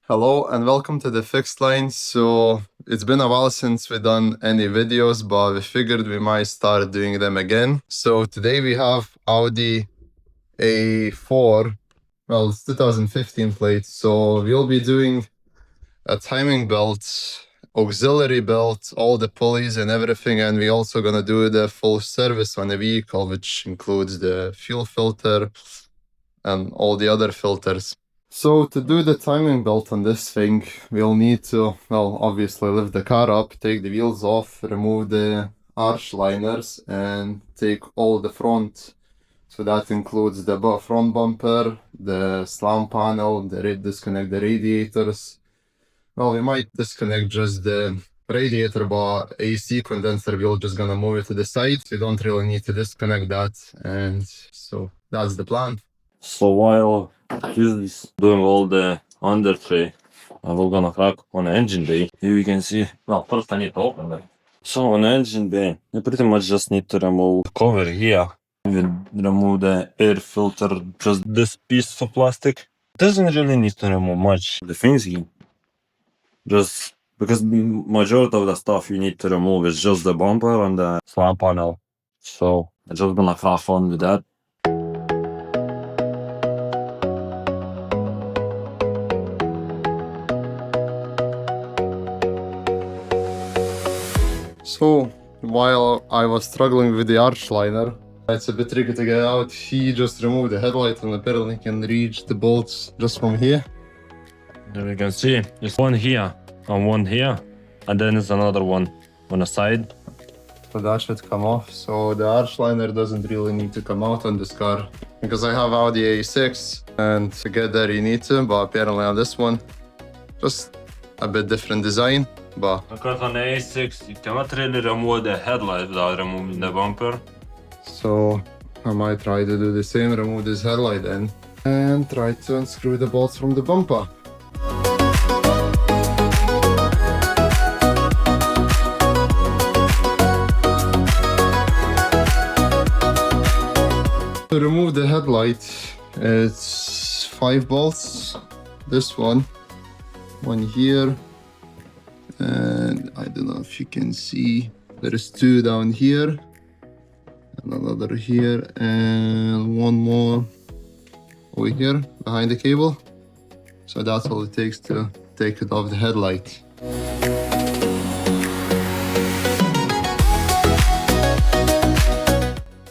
Hello and welcome to the fixed line. So it's been a while since we done any videos, but we figured we might start doing them again. So today we have Audi A4. Well, it's 2015 plate. So we'll be doing a timing belt, auxiliary belt, all the pulleys and everything. And we also gonna do the full service on the vehicle, which includes the fuel filter and all the other filters. So to do the timing belt on this thing, we'll need to, well, obviously lift the car up, take the wheels off, remove the arch liners, and take all the front. So that includes the front bumper, the slam panel, disconnect the radiators. Well, we might disconnect just the radiator, but AC condenser, we're just gonna move it to the side. We don't really need to disconnect that, and so that's the plan. So while he's doing all the under tray, we're gonna crack on the engine bay. Here you can see, well, first I need to open it. So on the engine bay, you pretty much just need to remove the cover here. You remove the air filter, just this piece of plastic. Doesn't really need to remove much. The things here, just because the majority of the stuff you need to remove is just the bumper and the slam panel. So I'm just gonna crack on with that. So, while I was struggling with the arch liner, it's a bit tricky to get out. He just removed the headlight and apparently can reach the bolts just from here. There you can see, there's one here and one here, and then there's another one on the side. So that should come off. So the arch liner doesn't really need to come out on this car because I have Audi A6 and to get there you need to, but apparently on this one, just a bit different design. But Because on the A6 you cannot really remove the headlight without removing the bumper. so I might try to do the same, remove this headlight then, and try to unscrew the bolts from the bumper. To remove the headlight, it's 5 bolts. This one here, and I don't know if you can see, there's 2 down here, and another here, and one more over here behind the cable. So that's all it takes to take it off the headlight.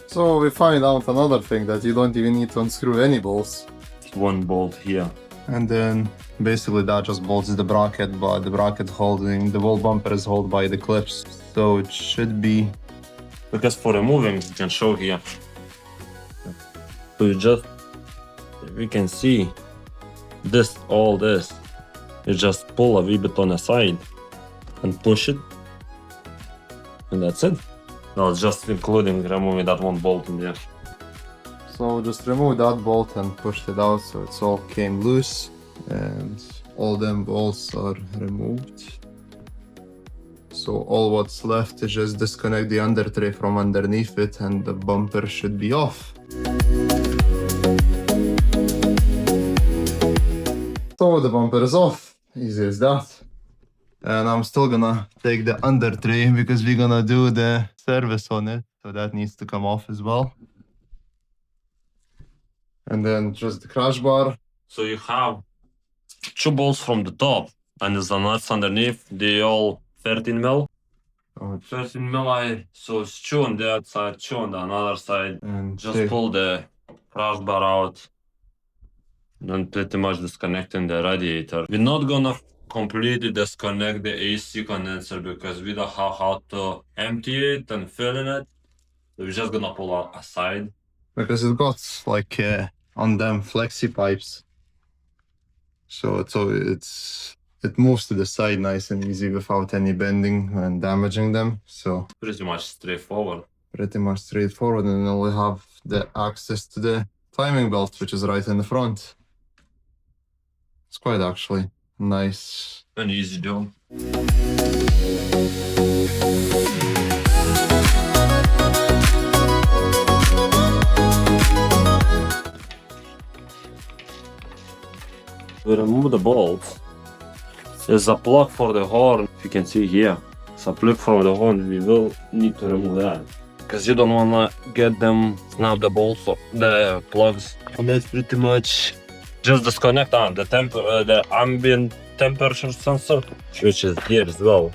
So we find out another thing, that you don't even need to unscrew any bolts. One bolt here. And then basically that just bolts the bracket, but the bracket holding the whole bumper is held by the clips. So it should be, Because for removing, you can show here. So you just, we can see this, all this. You just pull a wee bit on the side and push it, and that's it. No, it's just including removing that one bolt in there. so just remove that bolt and pushed it out, so it's all came loose and all them bolts are removed. So all what's left is just disconnect the under tray from underneath it and the bumper should be off. So the bumper is off, easy as that. And I'm still gonna take the under tray because we're gonna do the service on it, so that needs to come off as well. And then just the crash bar. So you have 2 bolts from the top, and there's the nuts underneath. They all 13 mil. Oh, 13 mil. So it's 2 on that side, 2 on the other side. and Just pull the crash bar out, then pretty much disconnecting the radiator. We're not gonna completely disconnect the AC condenser because we don't have how to empty it and fill in it. So we're just gonna pull out aside. because it got like on them flexi pipes, so it moves to the side nice and easy without any bending and damaging them. So Pretty much straightforward. pretty much straightforward, and then we have the access to the timing belt, which is right in the front. It's quite actually nice. An easy job. We remove the bolts is a plug for the horn. If you can see here, it's a plug for the horn. We will need to remove that because you don't wanna get them snap the bolts of the plugs. And that's pretty much just disconnect the ambient temperature sensor, which is here as well,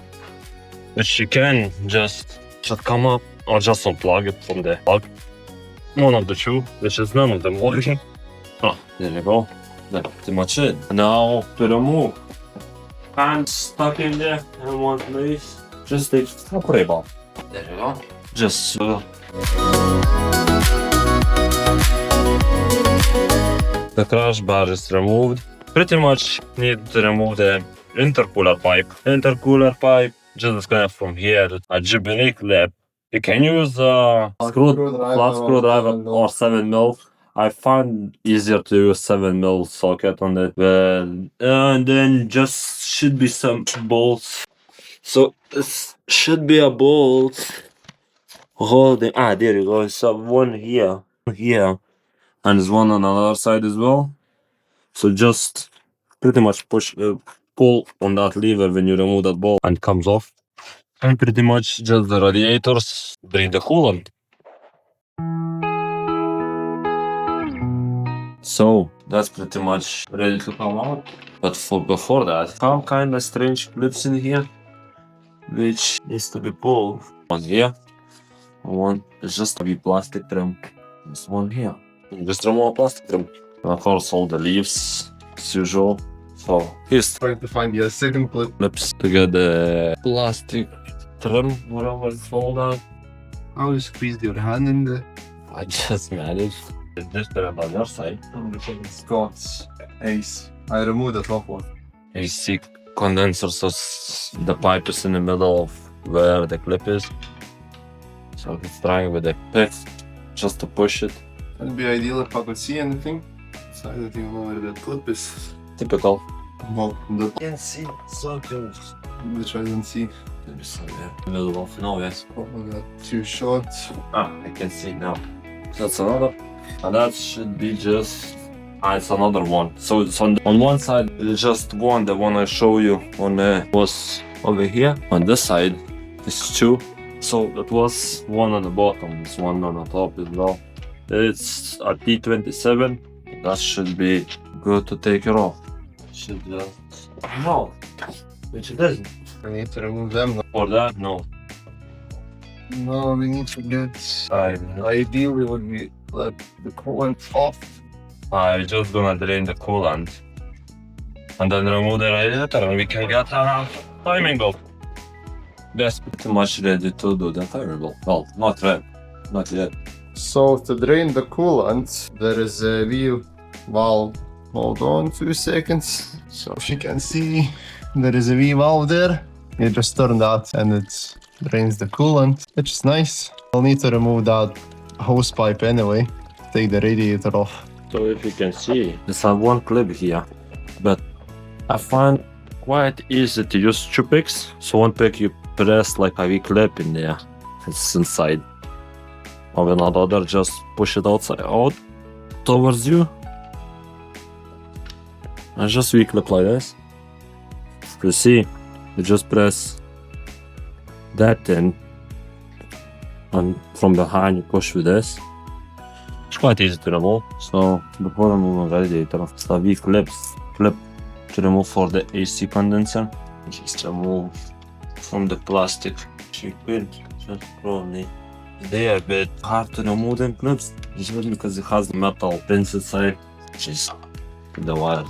which you can just come up or just unplug it from the plug. One of the two, which is none of them working. Oh, there you go. That's pretty much it. Now to remove hands stuck in there in one place. Just take a spray ball. There you go. Just the crash bar is removed. Pretty much need to remove the intercooler pipe. Intercooler pipe just disconnect from here. A Jubilee clip. You can use a flat screwdriver or 7mm. I find easier to use 7mm socket on it. And then just should be some bolts. So this should be a bolt holding. There you go. So one here, and there's one on the other side as well. So just pretty much pull on that lever when you remove that bolt and it comes off. And pretty much just the radiators drain the coolant. So that's pretty much ready to come out. But before that, some kind of strange clips in here, which needs to be pulled. One here, one is just a be plastic trim. This one here, just remove plastic trim. And of course, all the leaves as usual. So here's Trying to find the second clip. clips to get the plastic trim, whatever it's called out. How you squeezed your hand in there? I just managed. This trim on your side. It's got ace. I removed the top one. AC condenser, so the pipe is in the middle of where the clip is. So it's trying with the pick just to push it. It'd be ideal if I could see anything. So I don't even know where that clip is. Typical. Well, that Can see so close. which I don't see. Maybe somewhere in the middle of nowhere. Probably got too short. I can see now. That's another. And that should be just. It's another one. So it's on one side, it's just one. The one I show you on was over here. On this side, it's two. So it was one on the bottom, this one on the top as well. It's a T27. That should be good to take it off. Should just no, which it doesn't. I need to remove them. For that, no. No, we need to get. Ideally, would be let the coolant off. I'm just gonna drain the coolant and then remove the radiator, and we can get a timing belt. That's pretty much ready to do the timing belt. Well, not yet. So to drain the coolant, there is a V valve. Hold on 2 seconds. So if you can see, there is a V valve there. You just turn that and it drains the coolant, which is nice. I'll need to remove that hose pipe anyway. Take the radiator off. So if you can see, there's one clip here, but I find quite easy to use two picks. So one pick you press like a V clip in there, it's inside. Or when another, just push it out towards you. And just V clip like this. You see, you just press that in, and from behind you push with this. It's quite easy to remove. So before removing radiator, it's a V clip to remove for the AC condenser. Just remove from the plastic. You could just probably they are a bit hard to remove them clips, just because it has the metal pins inside, which is the wire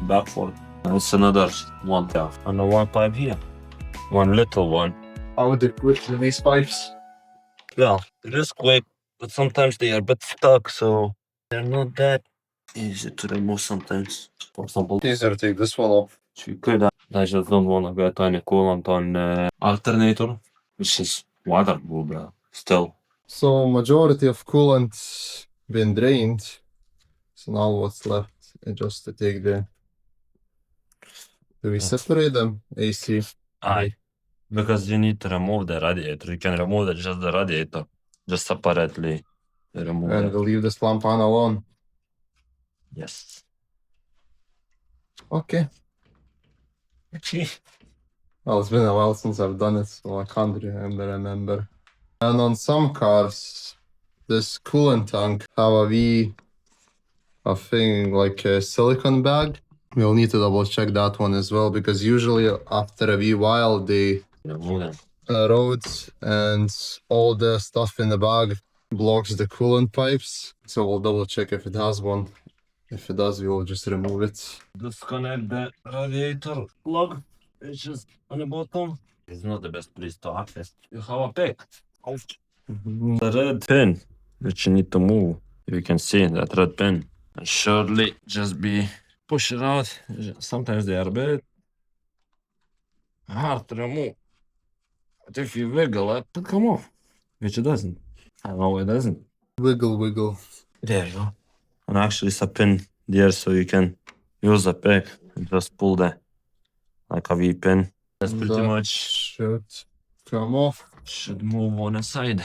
backward. And it's another one there, and one pipe here, one little one. How would they put these pipes? Yeah, it is quick, but sometimes they are a bit stuck, so they're not that easy to remove sometimes. For example, Easier to take this one off. you could. I just don't want to get any coolant on alternator, which is waterproof still. So majority of coolant been drained. So now what's left is just to take the. Do we separate them? AC. Aye. Because you need to remove the radiator. You can remove just the radiator, just separately remove And it. we'll leave this lamp on alone. Yes. Okay. Well, it's been a while since I've done it, so I can't remember. And on some cars, this coolant tank have a thing like a silicone bag. We'll need to double check that one as well, because usually after a wee while the roads and all the stuff in the bag blocks the coolant pipes. So we'll double check if it has one. If it does, we will just remove it. Disconnect the radiator plug, which is on the bottom. It's not the best place to access. You have a pick. The red pin, which you need to move. You can see that red pin. And surely just be push it out. Sometimes they are a bit hard to remove. But if you wiggle it, it'll come off. Which it doesn't. I know it doesn't. Wiggle, wiggle. There you go. And actually it's a pin there so you can use a pick and just pull the like a V pin. That's pretty That much should come off. should move on the side.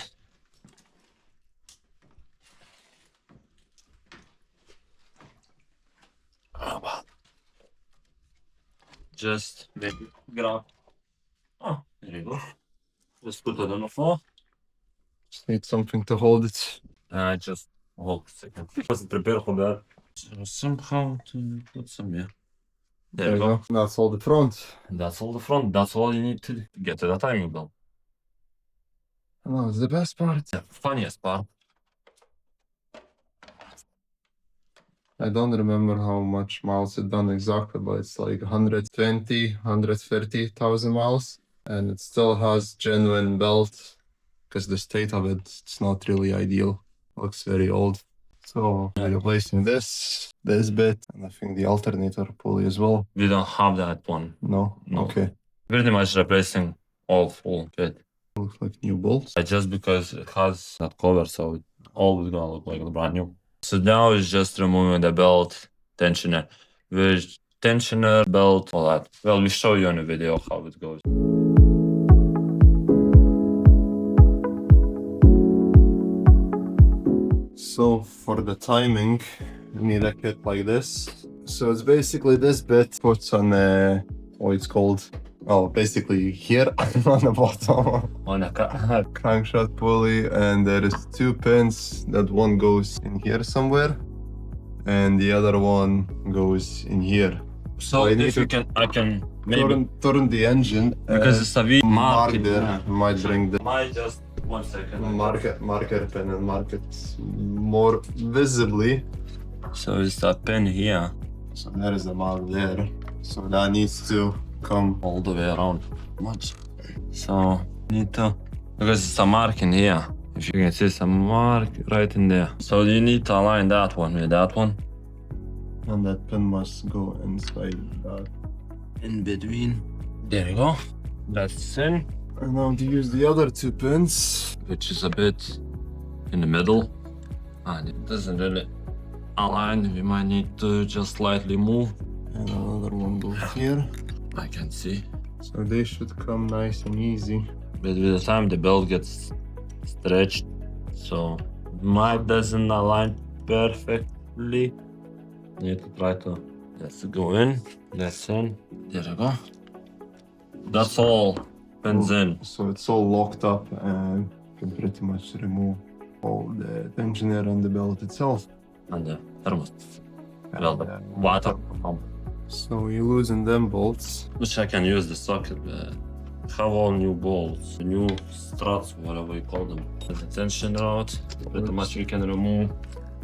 Just maybe grab. Oh, there you go. Just put it on the floor. Just need something to hold it. Just hold a second. Wasn't prepared for that. So somehow to put some, yeah. There you go. That's all the front. That's all the front. That's all you need to get to the timing belt. And that was the best part. The funniest part. I don't remember how much miles it done exactly, but it's like 120, 130,000 miles. And it still has genuine belt, because the state of it's not really ideal. Looks very old. So I'm replacing this bit, and I think the alternator pulley as well. We don't have that one. No? No. Okay. Pretty much replacing all full bit. Looks like new bolts. Just because it has that cover, so it always gonna look like brand new. So now it's just removing the belt, tensioner, with tensioner, belt, all that. Well, we show you in a video how it goes. So for the timing, you need a kit like this. So it's basically this bit puts on what it's called. Well, basically here on the bottom. On a Crankshaft pulley, and there is two pins. That one goes in here somewhere, and the other one goes in here. So if you can, I can maybe turn the engine, because it's a V mark in there. there. Might bring the Might just 1 second. marker pin and mark it more visibly. So it's a pin here, So there is a mark there. So that needs to come all the way around. Much. So need to, because it's a mark in here. If you can see some mark right in there. So you need to align that one with that one. and that pin must go inside that. In between. There you go. That's in. And now to use the other two pins. Which is a bit in the middle. And it doesn't really align. We might need to just slightly move. And another one goes here. I can see. So they should come nice and easy. But with the time the belt gets stretched, so might doesn't align perfectly. Need to try to, let's go in, that's in, there you go. That's all pins in. So it's all locked up, and you can pretty much remove all the tensioner and the belt itself. And the thermos, well, the And, water pump. So you're losing them bolts. Which I can use the socket, have all new bolts, new struts, whatever you call them. The tension out, pretty much we can remove.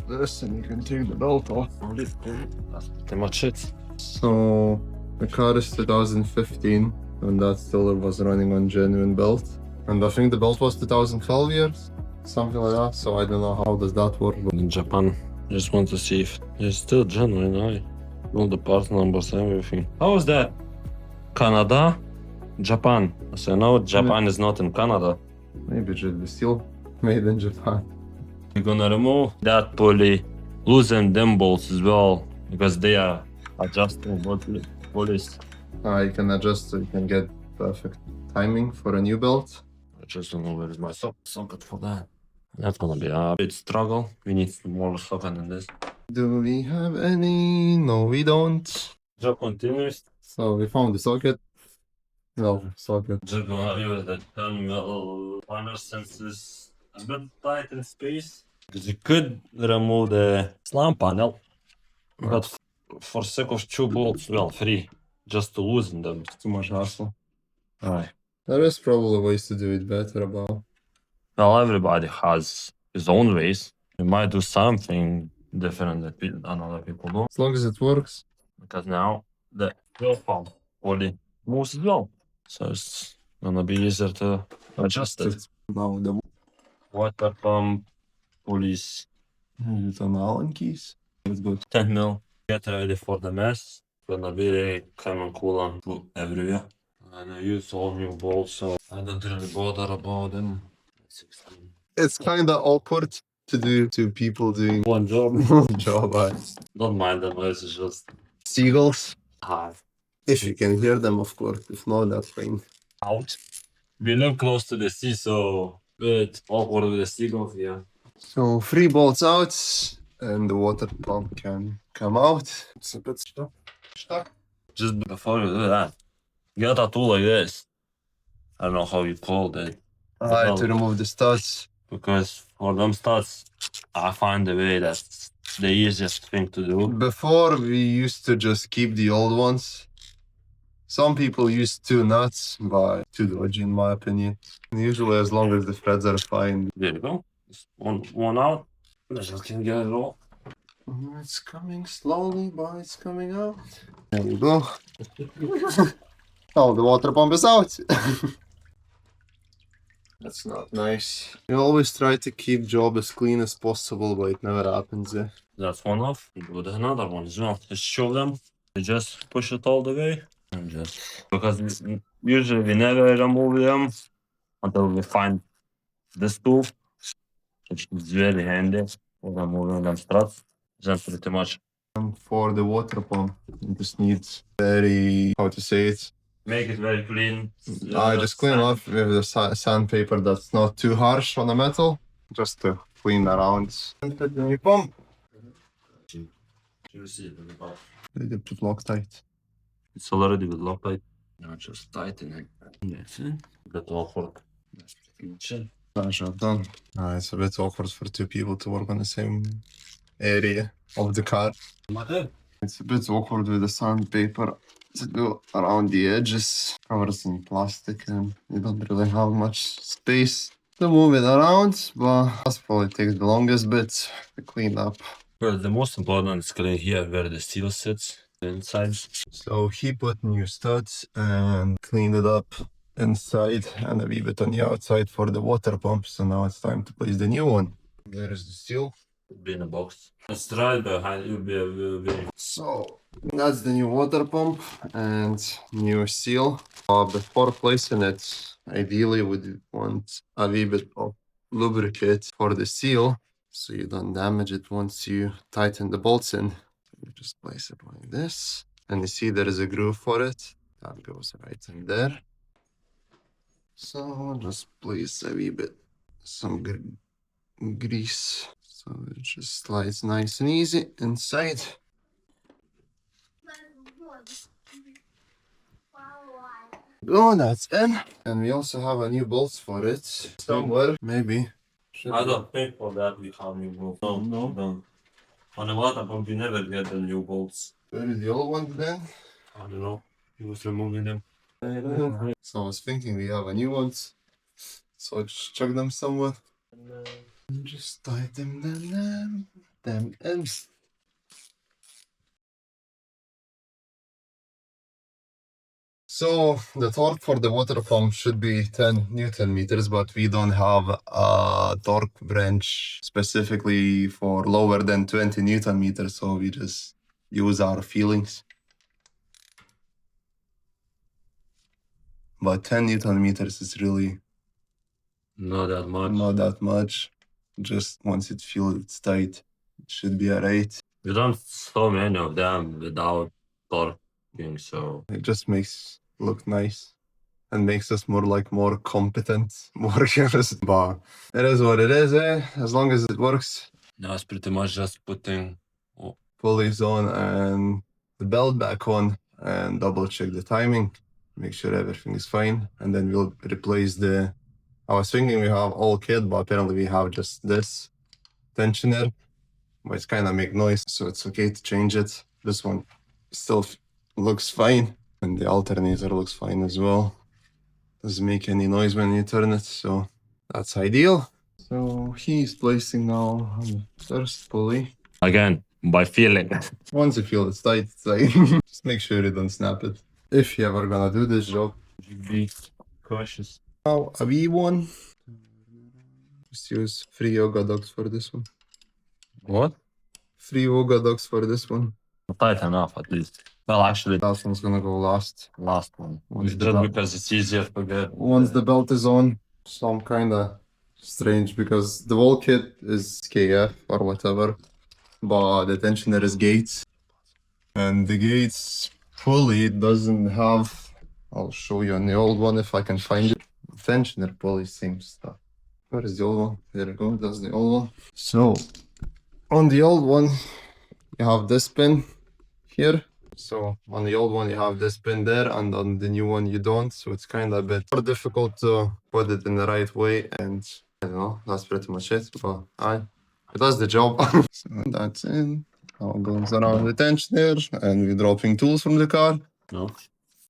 This, and you can take the belt off. That's pretty much it. So the car is 2015, and that still was running on genuine belt. And I think the belt was 2012 years, something like that. So I don't know how does that work. In Japan, just want to see if it's still genuine. All the part numbers, everything. How is that? Canada, Japan. So no, Japan is not in Canada. Maybe it should be still made in Japan. We're gonna remove that pulley, loosen them bolts as well because they are adjustable pulleys. You can adjust so you can get perfect timing for a new belt. I just don't know where is my socket for that. That's gonna be a bit struggle. We need more socket than this. Do we have any? No, we don't. Job continues. So we found the socket. No, socket. Just gonna use the 10 mil liner since it's a bit tight in space. Because you could remove the slam panel, but for sake of 2 bolts, well, 3, just to loosen them. It's too much hassle. Aye. There is probably ways to do it better about. Well, everybody has his own ways. You might do something different than other people do. As long as it works. Because now the fuel pump fully moves as well. So it's gonna be easier to adjust it. Now the Water pump pulleys, on Allen keys. It's good. 10 mil. Get ready for the mess. Gonna be common coolant everywhere. And I use all new bolts, so I don't really bother about them. 16. It's kind of awkward to do two people doing One job. one job. Don't mind the noise, it's just Seagulls. hard. If you can hear them, of course. If not, that's fine. Out. We live close to the sea, so bit awkward with the seagulls, yeah. So 3 bolts out, and the water pump can come out. It's a bit stuck. Just before you do that, get a tool like this. I don't know how you call it. To remove the studs. Because for them studs, I find the way that's the easiest thing to do. Before, we used to just keep the old ones. Some people use 2 nuts, but too dodgy in my opinion. Usually, as long as the threads are fine. There you go. Just one out. I just can get it all. It's coming slowly, but it's coming out. There we go. Oh, the water pump is out. That's not nice. You always try to keep job as clean as possible, but it never happens. That's one off. You do another one as well. Just show them. You just push it all the way. And just because usually we never remove them until we find this tool, which is very handy for removing them struts. Then pretty much For the water pump, you just need very, how to say it? make it very clean. I just clean off with the sandpaper that's not too harsh on the metal, just to clean around. And put the new pump. You see it in the back. They put Loctite. It's already with Loctite. Now just tighten it. That's it. That all work. That's pretty much it. That job done. It's a bit awkward for 2 people to work on the same area of the car. It's a bit awkward with the sandpaper to go around the edges. Covers in plastic and you don't really have much space to move it around, but that's probably takes the longest bit to clean up. Well, the most important is clean here where the steel sits inside. So he put new studs and cleaned it up inside and a wee bit on the outside for the water pump. So now it's time to place the new one. There is the steel. Be in a box. It's right behind you. So that's the new water pump and new seal. Before placing it, ideally would want a wee bit of lubricate for the seal so you don't damage it once you tighten the bolts in. You just place it like this, and you see there is a groove for it. That goes right in there. So just place a wee bit, some grease, so it just slides nice and easy inside. Oh, that's in. And we also have a new bolts for it somewhere, maybe. I don't think for that we have new bolts. No. On the water pump, you never get the new bolts. Where is the old one then? I don't know. He was removing them. So I was thinking we have a new ones. So I just chuck them somewhere. And just tighten them in. So the torque for the water pump should be 10 Newton meters, but we don't have a torque wrench specifically for lower than 20 Newton meters, so we just use our feelings. But 10 Newton meters is really Not that much. not that much. Just once it feels it's tight, it should be alright. We don't so many of them without torquing, so It just makes it look nice and makes us more competent workers. But it is what it is, as long as it works. now it's pretty much just putting Pulleys on and the belt back on. and double check the timing, make sure everything is fine, and then we'll replace the. I was thinking we have all kit, but apparently we have just this tensioner, but it's kind of make noise, so it's okay to change it. This one still looks fine, and the alternator looks fine as well. Doesn't make any noise when you turn it, so that's ideal. So he's placing now on the first pulley. Again, by feeling. Once you feel it's tight, it's tight. Just make sure you don't snap it. If you ever gonna do this job, Be cautious. now a V1. Just use 3 yoga dogs for this one. What? 3 yoga dogs for this one. Tight enough at least. Well, actually, Last one's gonna go last. last one. Once Just the belt- because it's easier to get. Once the belt is on, some kinda strange because the whole kit is KF or whatever, but the tensioner is Gates. And the Gates pulley doesn't have, I'll show you on the old one if I can find it. Tensioner pulley, same stuff. Where is the old one? There we go, that's the old one. So, on the old one, you have this pin here. So, on the old one, you have this pin there, and on the new one, you don't. So, it's kind of a bit more difficult to put it in the right way. And I don't know, that's pretty much it. But it does the job. So, that's in. Now it goes around the tensioner, and we're dropping tools from the car. No,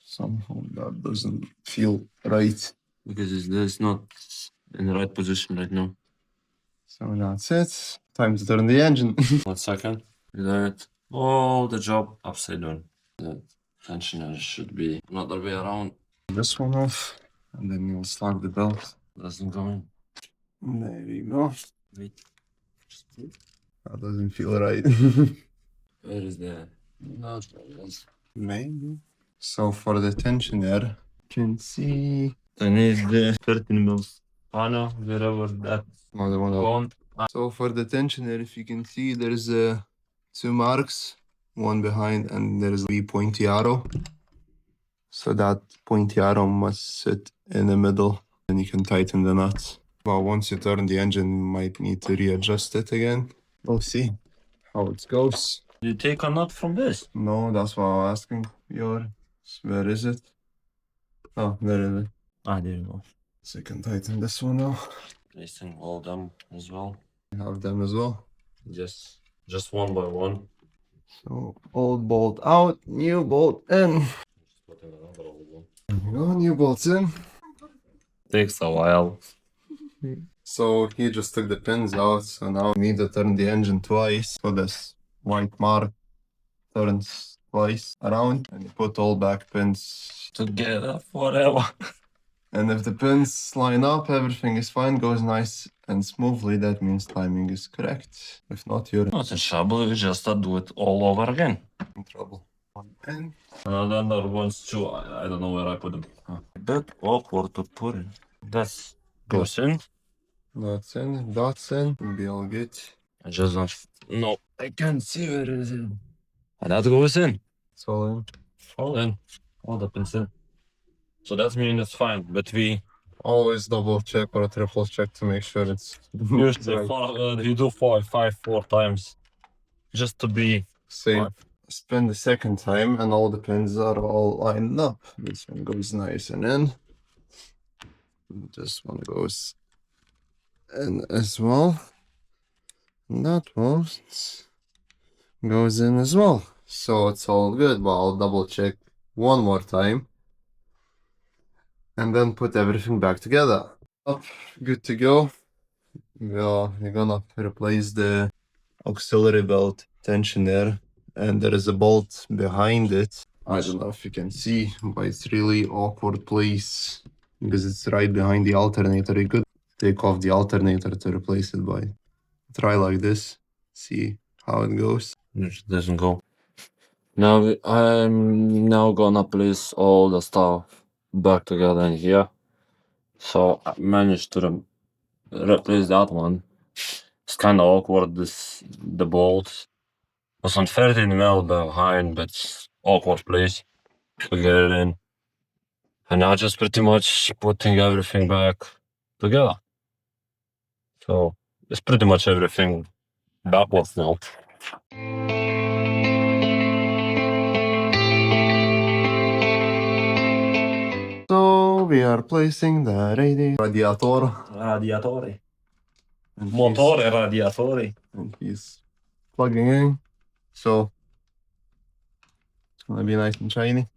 Somehow that doesn't feel right. because it's not in the right position right now. So that's it. Time to turn the engine. 1 second. That all the job upside down. The tensioner should be another way around. This one off, and then you'll slug the belt. Doesn't go in. There we go. Wait. Just wait. That doesn't feel right. Where is the? No, Maybe. So for the tensioner, you can see I need the 13 mils. Panel, wherever that another one up. gone. So for the tensioner, if you can see, there's two marks, one behind, and there's a pointy arrow. So that pointy arrow must sit in the middle, and you can tighten the nuts. But once you turn the engine, you might need to readjust it again. We'll see how it goes. You take a nut from this. No, that's what I'm asking. Where is it? Oh, there it is. I didn't know. So you can tighten this one now. Placing all them as well. You have them as well. Just one by one. So old bolt out, new bolt in. Putting another old one. There you go, new bolts in. Takes a while. So he just took the pins out, so now we need to turn the engine twice. So this white mark turns twice around, and you put all back pins. Together forever. And if the pins line up, everything is fine, goes nice and smoothly. That means timing is correct. If not, you're Not in trouble, we just do it all over again. in trouble. One pin. Another ones too. I don't know where I put them. A bit awkward to put in. That's goes in. That's in, that's in. Will be all good. I just don't. No, I can't see where it is in. And that goes in. It's all in. All in. All the pins in. So that means it's fine. But we Always double check or triple check to make sure it's usually right. you do four times, just to be Same. Right. Spin the second time and all the pins are all lined up. This one goes nice and in. This one goes in as well. And that one goes in as well. So it's all good, but I'll double check one more time. And then put everything back together. Up, good to go. We're gonna replace the auxiliary belt tensioner, and there is a bolt behind it. I don't know if you can see, but it's really awkward place because it's right behind the alternator. You could take off the alternator to replace it, but try like this. See how it goes. it doesn't go. Now I'm now gonna place all the stuff back together in here. So I managed to replace that one. It's kind of awkward. The bolt was on 13 mil behind, but it's awkward place to get it in. And now just pretty much putting everything back together. So it's pretty much everything backwards now. we are placing the radiator. Radiatori. And Motore radiatori. he's plugging in. So it's gonna be nice and shiny.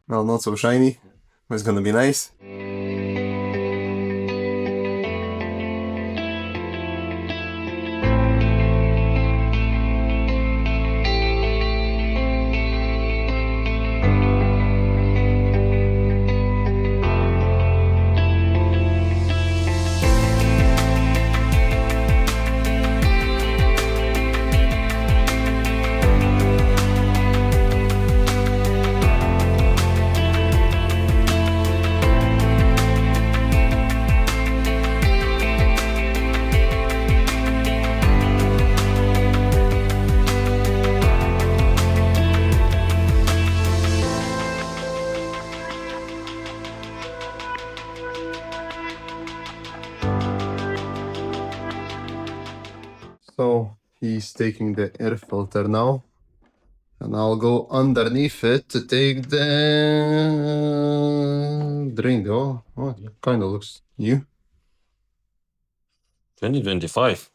Well, not so shiny, but it's gonna be nice. So he's taking the air filter now, and I'll go underneath it to take the drain. Oh, it kind of looks new. 2025.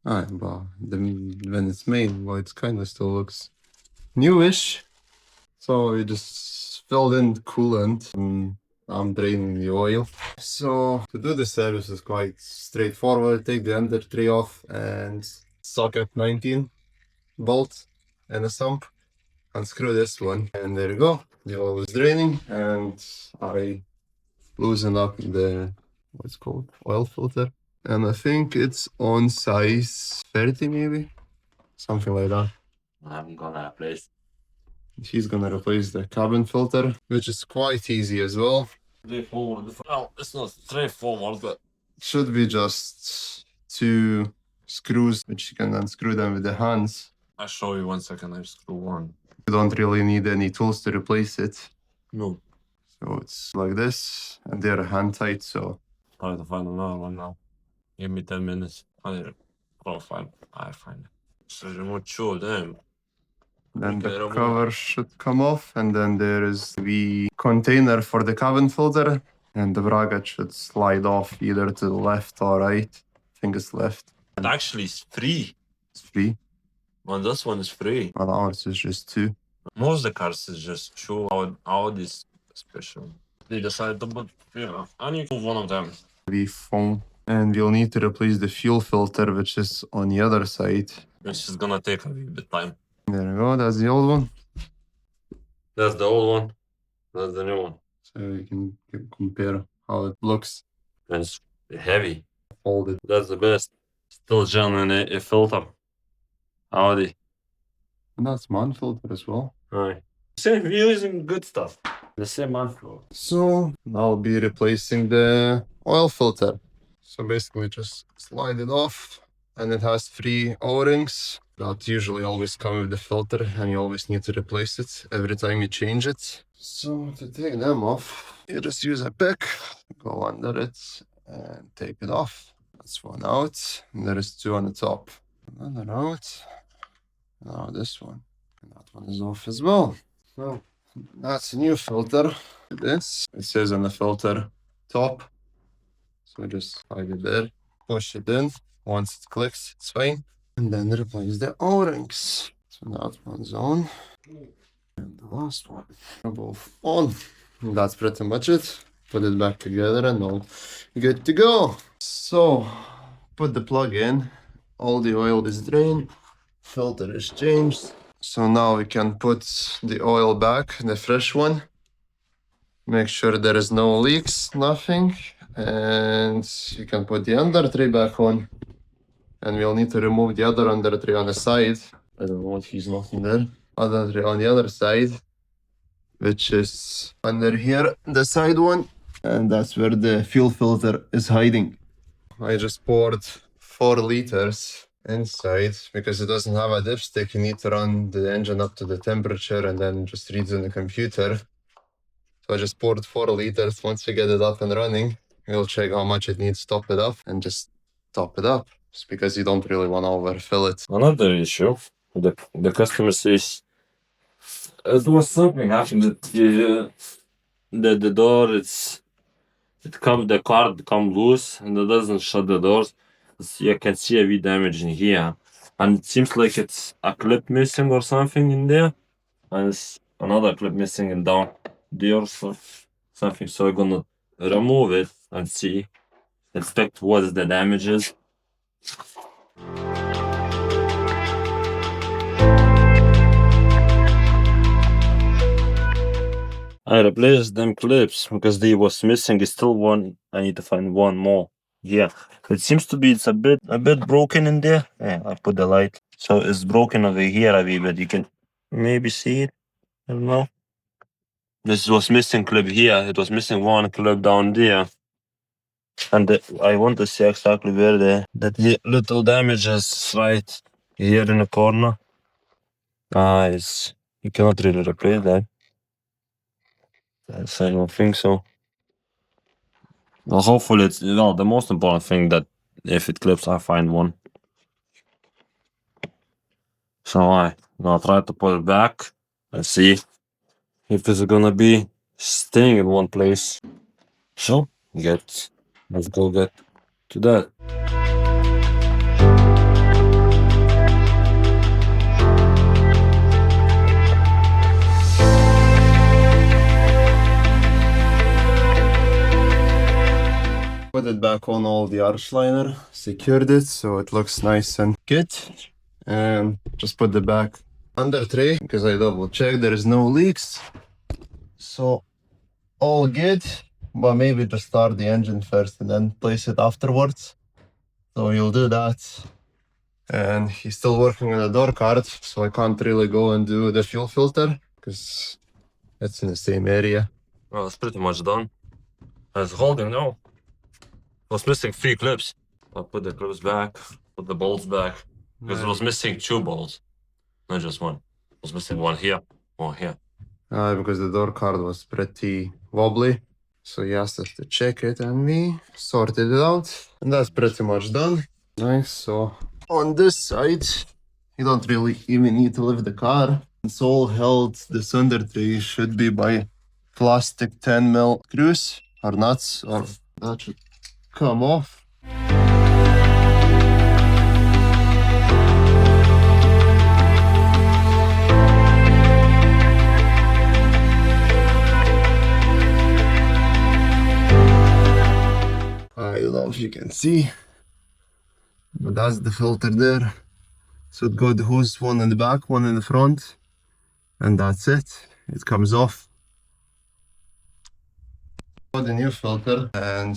But when it's made, well, it kind of still looks newish. So we just filled in coolant and I'm draining the oil. So to do the service is quite straightforward. Take the under tray off and socket 19 bolt and a sump. Unscrew this one, and there you go. The oil is draining, and I loosen up the what's called oil filter. And I think it's on size 30, maybe something like that. I'm gonna replace. He's gonna replace the cabin filter, which is quite easy as well. Straightforward. Well, it's not straightforward, but Should be just 2 screws, which you can unscrew them with the hands. I'll show you 1 second. I screw one. You don't really need any tools to replace it. No. So it's like this, and they're hand tight, so Try to find another one now. Give me 10 minutes. I find it. So remote show them. then the Okay, cover should come off, and then there is the container for the cabin filter, and the bracket should slide off either to the left or right. I think it's left. And actually, it's free. It's free. Well, this one is free. Well, ours is just 2. Most of the cars is just show how this special. They decided to put, I need one of them. The foam, and we'll need to replace the fuel filter, which is on the other side. Which is gonna take a little bit time. There we go. That's the old one. That's the old one. That's the new one. So you can compare how it looks And it's heavy. folded. That's the best. Still genuine a filter. Audi. And that's man filter as well. Aye. Same, we're using good stuff. The same manflow. So I'll be replacing the oil filter. So basically just slide it off, and it has 3 O-rings that usually always come with the filter, and you always need to replace it every time you change it. So to take them off, you just use a pick, go under it and take it off. That's one out, and there is 2 on the top. Another out. Now this one. And that one is off as well. So that's a new filter. This, it says on the filter top. So just slide it there, push it in. Once it clicks, it's fine. And then replace the O-rings. So that one's on. And the last one. They're both on. And that's pretty much it. Put it back together and all good to go. So put the plug in. All the oil is drained. Filter is changed. So now we can put the oil back, the fresh one. Make sure there is no leaks, nothing. And you can put the under tray back on. And we'll need to remove the other under tray on the side. I don't know what he's knocking there. Other tray on the other side, which is under here, the side one. And that's where the fuel filter is hiding. I just poured 4 liters inside because it doesn't have a dipstick. You need to run the engine up to the temperature and then just read in the computer. So I just poured 4 liters. Once we get it up and running, we'll check how much it needs to top it up and just top it up. Just because you don't really want to overfill it. Another issue. The customer says there was something happened that the door the card come loose and it doesn't shut the doors. You can see a wee damage in here, and it seems like it's a clip missing or something in there, and it's another clip missing in down there or something. So I'm gonna remove it and see, inspect what the damage is. I replaced them clips because they was missing still one. I need to find one more. Yeah, it seems to be it's a bit broken in there. Yeah, I put the light, so it's broken over here a wee bit. You can maybe see it. I don't know. This was missing clip here. It was missing one clip down there, and I want to see exactly where the little damage is right here in the corner. It's you cannot really replace that. I don't think so. Well, hopefully it's the most important thing that if it clips, I find one. So I'm gonna try to put it back and see if it's gonna be staying in one place. So let's go get to that. Put it back on all the arch liner, secured it so it looks nice and good. And just put the back under tray because I double checked there is no leaks. So all good, but maybe just start the engine first and then place it afterwards. So you'll do that. And he's still working on the door card, so I can't really go and do the fuel filter because it's in the same area. Well, it's pretty much done. It's holding now. Was missing 3 clips. I'll put the clips back, put the bolts back, because it was missing 2 bolts, not just one. It was missing one here, one here. Because the door card was pretty wobbly, so he asked us to check it and we sorted it out, and that's pretty much done. Nice. So on this side, you don't really even need to lift the car. It's all held. This under tray should be by plastic 10mm screws or nuts, or that should come off. I don't know if you can see, but that's the filter there. So it got the hose, one in the back, one in the front, and that's it. It comes off. Got the new filter, and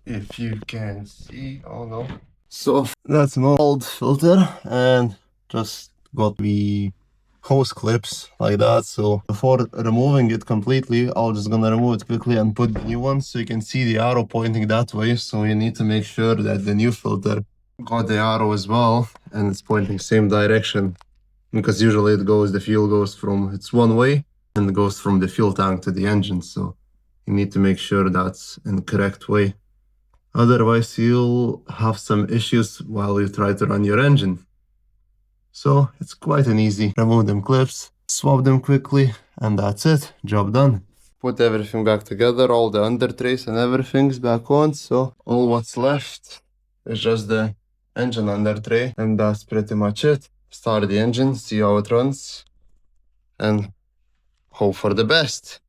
if you can see, oh no. So that's an old filter, and just got the hose clips like that. So before removing it completely, I'm just gonna remove it quickly and put the new one, so you can see the arrow pointing that way. So you need to make sure that the new filter got the arrow as well, and it's pointing same direction, because usually the fuel goes from, it's one way and it goes from the fuel tank to the engine. So you need to make sure that's in the correct way. Otherwise, you'll have some issues while you try to run your engine. So it's quite an easy. Remove them clips, swap them quickly, and that's it. Job done. Put everything back together, all the under trays and everything's back on. So all what's left is just the engine under tray, and that's pretty much it. Start the engine, see how it runs, and hope for the best.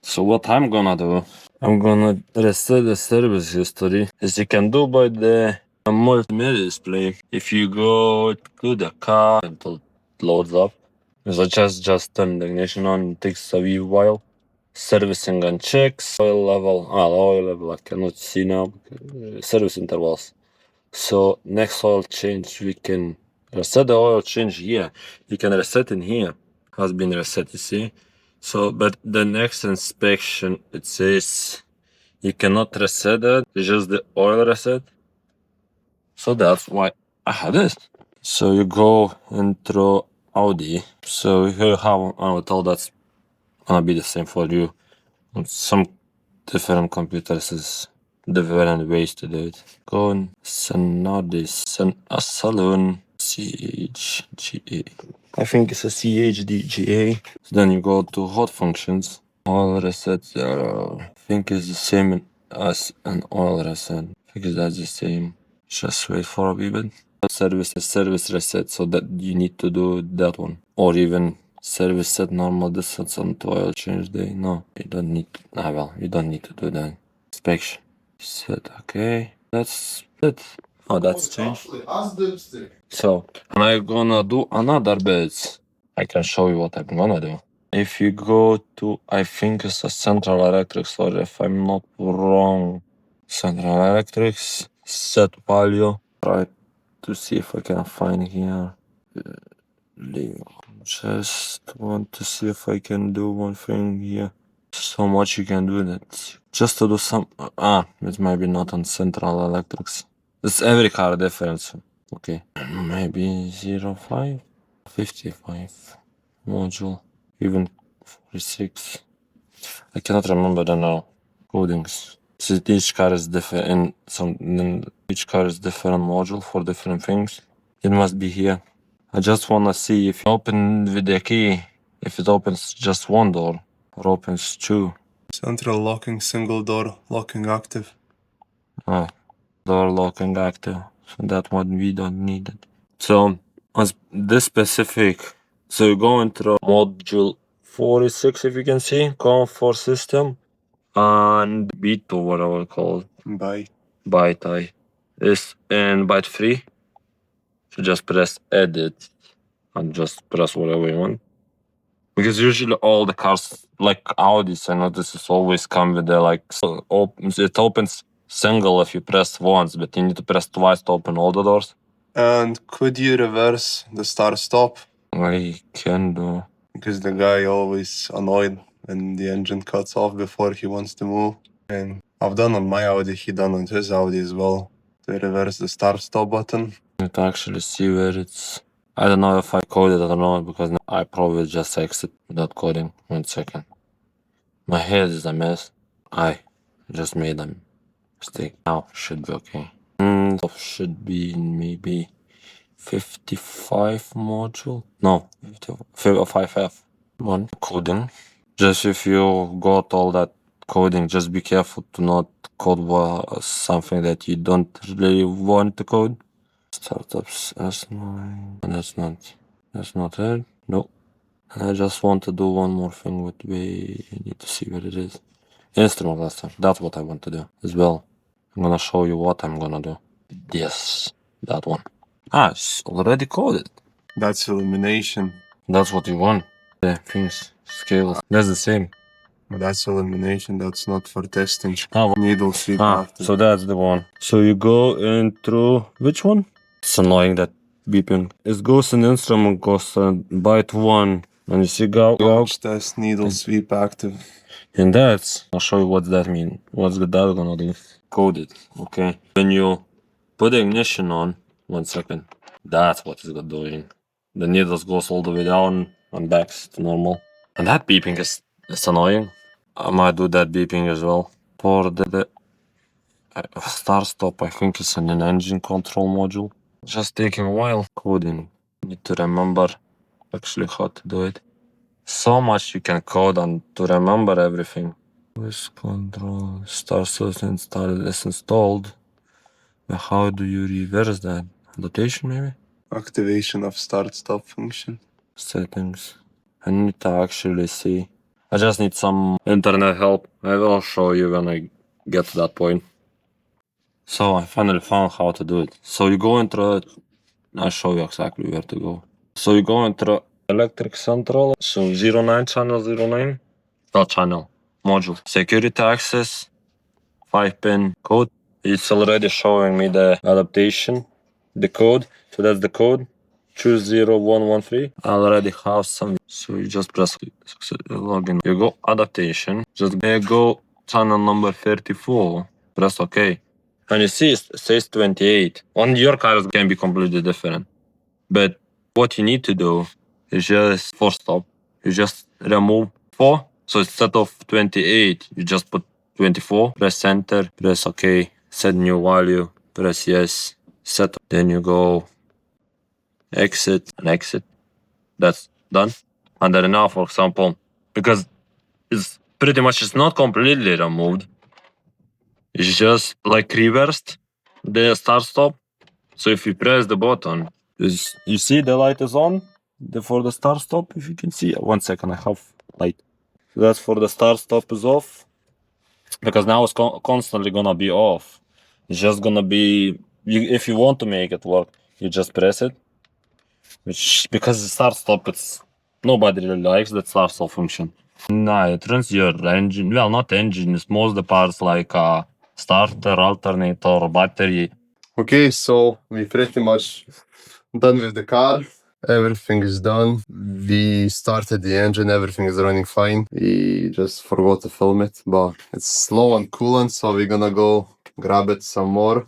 So what I'm gonna do, I'm gonna reset the service history, as you can do by the multimedia display. If you go to the car until it loads up, so just turn the ignition on, it takes a wee while. Servicing and checks, oil level I cannot see now, service intervals. So next oil change, we can reset the oil change here. You can reset in here, has been reset, you see. So, but the next inspection, it says you cannot reset it, it's just the oil reset. So that's why I had it. So you go into Audi. So here how I will tell that's gonna be the same for you. On some different computers is different ways to do it. Go on Sonadis, Saloon, CHGA. I think it's a CHDGA. So then you go to hot functions. Oil reset, I think is the same as an oil reset. I think that's the same. Just wait for a wee bit. Service reset, so that you need to do that one. Or even service set normal distance on to oil change day. No, you don't need to, well, you don't need to do that. Inspection. Set, okay. That's it. Oh, that's changed. So, and I'm gonna do another bit. I can show you what I'm gonna do. If you go to, I think it's a Central Electrics, or if I'm not wrong, Central Electrics, set value. Try to see if I can find here. Just want to see if I can do one thing here. So much you can do that. Just to do some, it might be not on Central Electrics. It's every car difference. Okay, maybe 05, 55 module, even 46. I cannot remember the now codings. So each car is different, and each car is different module for different things. It must be here. I just wanna see if you open with the key, if it opens just one door or opens two. Central locking, single door, locking active. Door locking active. So that one we don't need it. So on this specific, so you go into module 46, if you can see, comfort system, and B2, whatever called byte I is in byte 3. So just press edit and just press whatever you want. Because usually all the cars, like Audis, I know this is always come with the it opens single if you press once, but you need to press twice to open all the doors. And could you reverse the start stop? I can do. Because the guy always annoyed when the engine cuts off before he wants to move. And I've done on my Audi, he done on his Audi as well. To reverse the start stop button. You can actually see where it's. I don't know if I coded it or not, because I probably just exit without coding. 1 second. My head is a mess. I just made a mistake. Now should be okay. Should be maybe 55 module. No, 55F. One coding. Just if you got all that coding, just be careful to not code something that you don't really want to code. Startups S9. That's not it. Nope. And I just want to do one more thing, but we need to see what it is. Instrument cluster. That's what I want to do as well. I'm gonna show you what I'm gonna do. Yes, that one. It's already coded. That's illumination. That's what you want. The things, scales. That's the same. But that's illumination, that's not for testing. Ah, Needle sweep active. so that's the one. So you go in through which one? It's annoying that beeping. It goes in instrument cluster, byte 1, and you see go. Watch test, needle sweep active. And that's, I'll show you what that means. What's that gonna do? Coded, okay? When you put the ignition on, 1 second, that's what it's doing. The needles goes all the way down and back to normal. And that beeping is annoying. I might do that beeping as well. For the start stop, I think it's in an engine control module. Just taking a while. Coding. Need to remember actually how to do it. So much you can code and to remember everything. Voice control, start source installed is installed. But how do you reverse that? Annotation maybe? Activation of start stop function. Settings. I need to actually see. I just need some internet help. I will show you when I get to that point. So I finally found how to do it. So you go into it. I'll show you exactly where to go. So you go into electric central. So 09 channel 09. Not channel. Module. Security access. 5-pin code. It's already showing me the adaptation. The code. So that's the code. Choose 0113. I already have some. So you just press login. You go adaptation. Just go channel number 34. Press OK. And you see it says 28. On your cars can be completely different. But what you need to do is just for stop. You just remove 4. So instead of 28, you just put 24. Press enter. Press OK. Set new value. Press yes. Set. Then you go exit and exit. That's done. And then now, for example, because it's pretty much it's not completely removed. It's just like reversed the start stop. So if you press the button, you see the light is on for the start stop. If you can see, 1 second, I have light. So that's for the start stop is off, because now it's constantly gonna be off. It's just gonna be, if you want to make it work, you just press it. Which, because the start stop, it's nobody really likes that start stop function. No, it runs your engine. Well, not engine. It's most of the parts like starter, alternator, battery. Okay, so we pretty much done with the car. Everything is done. We started the engine, everything is running fine. We just forgot to film it, but it's low on coolant, so we're gonna go grab it some more.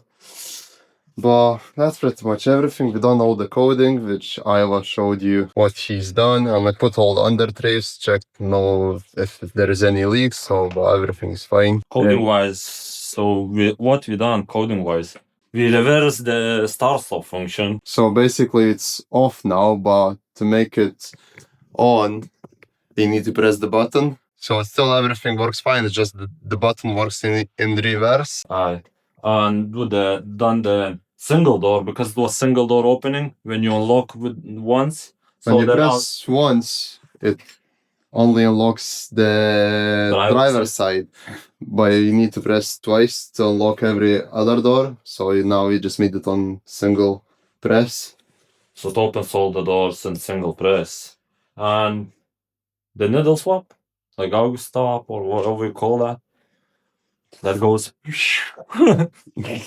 But that's pretty much everything. We done all the coding, which Iowa showed you what he's done. And I put all the under trays, checked know if there is any leaks, so but everything is fine. Coding wise, so what we done coding wise, we reverse the start stop function. So basically it's off now, but to make it on, you need to press the button. So still everything works fine, it's just the button works in reverse. And done the single door, because it was single door opening when you unlock with once. When you press once, it only unlocks the driver's side, but you need to press twice to unlock every other door. So now you just made it on single press. So it opens all the doors in single press. And the needle swap, like Auge stop or whatever you call that, that goes.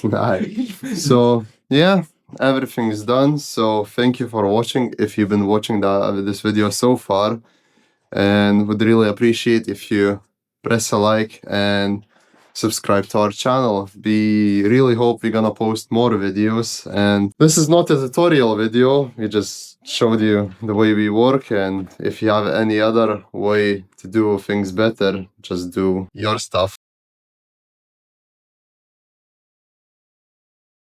Nice. So yeah, everything is done. So thank you for watching. If you've been watching this video so far, and would really appreciate if you press a like and subscribe to our channel. We really hope we're gonna post more videos, and this is not a tutorial video, we just showed you the way we work, and if you have any other way to do things better, just do your stuff.